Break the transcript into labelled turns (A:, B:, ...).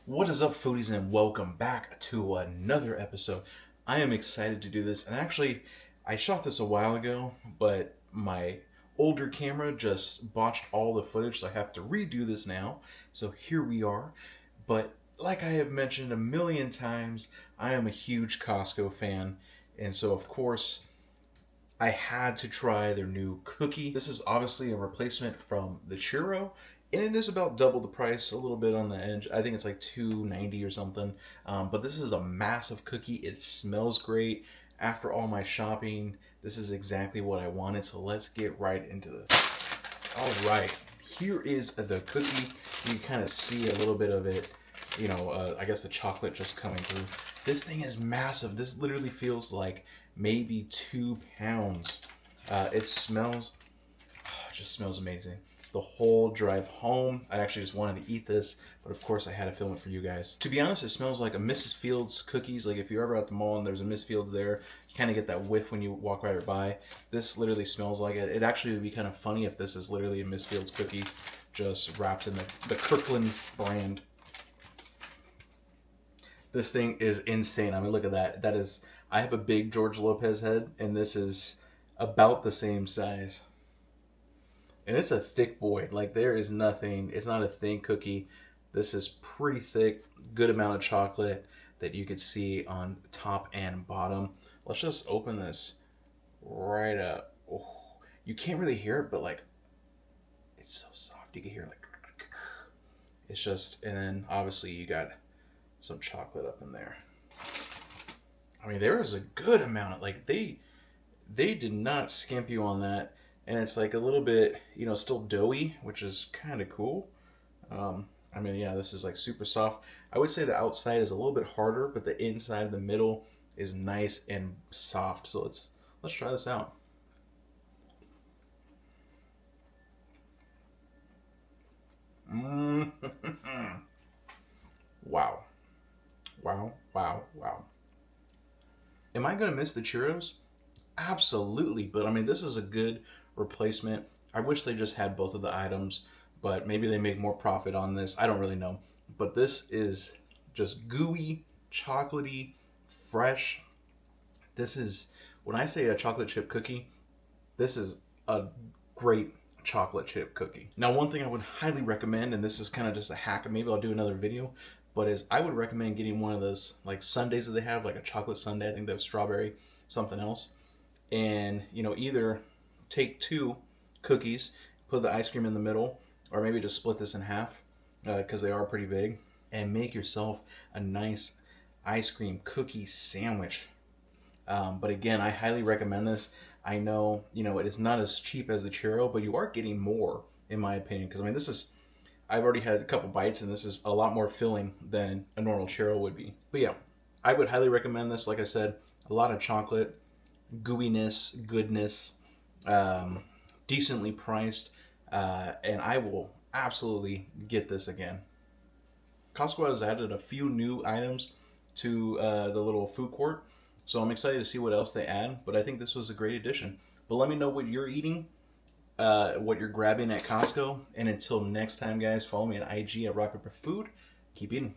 A: What is up, foodies, and welcome back to another episode. I am excited to do this, and actually, I shot this a while ago, but my older camera just botched all the footage, so I have to redo this now. So here we are. But like I have mentioned a million times, I am a huge Costco fan, and so of course, I had to try their new cookie. This is obviously a replacement from the churro, and it is about double the price, a little bit on the edge. I think it's like $2.90 or something. But this is a massive cookie. It smells great. After all my shopping, this is exactly what I wanted. So let's get right into this. All right, here is the cookie. You can kind of see a little bit of it. You know, I guess the chocolate just coming through. This thing is massive. This literally feels like maybe 2 pounds. It smells, just smells amazing. The whole drive home, I actually just wanted to eat this, but of course I had to film it for you guys. To be honest, it smells like a Mrs. Fields cookies. Like if you're ever at the mall and there's a Mrs. Fields there, you kind of get that whiff when you walk right by. This literally smells like it. It actually would be kind of funny if this is literally a Mrs. Fields cookies just wrapped in the Kirkland brand. This thing is insane. I mean, look at that. That is, I have a big George Lopez head, and this is about the same size. And it's a thick boy. Like, there is nothing, it's not a thin cookie. This is pretty thick, good amount of chocolate that you could see on top and bottom. Let's just open this right up. Oh, you can't really hear it, but like, it's so soft. You can hear it like, it's just, and then obviously you got some chocolate up in there. I mean, there is a good amount of, like, they did not skimp you on that. And it's like a little bit, you know, still doughy, which is kind of cool. I mean, yeah, this is like super soft. I would say the outside is a little bit harder, but the inside, the middle is nice and soft. So let's try this out. Wow. Wow, wow, wow. Am I going to miss the churros? Absolutely, but I mean, this is a good replacement. I wish they just had both of the items, but maybe they make more profit on this. I don't really know. But this is just gooey, chocolatey, fresh. This is, when I say a chocolate chip cookie, this is a great chocolate chip cookie. Now, one thing I would highly recommend, and this is kind of just a hack, and maybe I'll do another video, but is I would recommend getting one of those like sundaes that they have, like a chocolate sundae. I think they have strawberry, something else. And, you know, either take 2 cookies, put the ice cream in the middle, or maybe just split this in half because they are pretty big, and make yourself a nice ice cream cookie sandwich. But again, I highly recommend this. I know, you know, it is not as cheap as the churro, but you are getting more, in my opinion, because I mean, this is, I've already had a couple bites, and this is a lot more filling than a normal churro would be. But yeah, I would highly recommend this. Like I said, a lot of chocolate, gooiness, goodness, decently priced, and I will absolutely get this again. Costco has added a few new items to the little food court, so I'm excited to see what else they add, but I think this was a great addition. But let me know what you're eating, what you're grabbing at Costco, and until next time, guys, follow me on IG at RockPaperFood. Keep eating.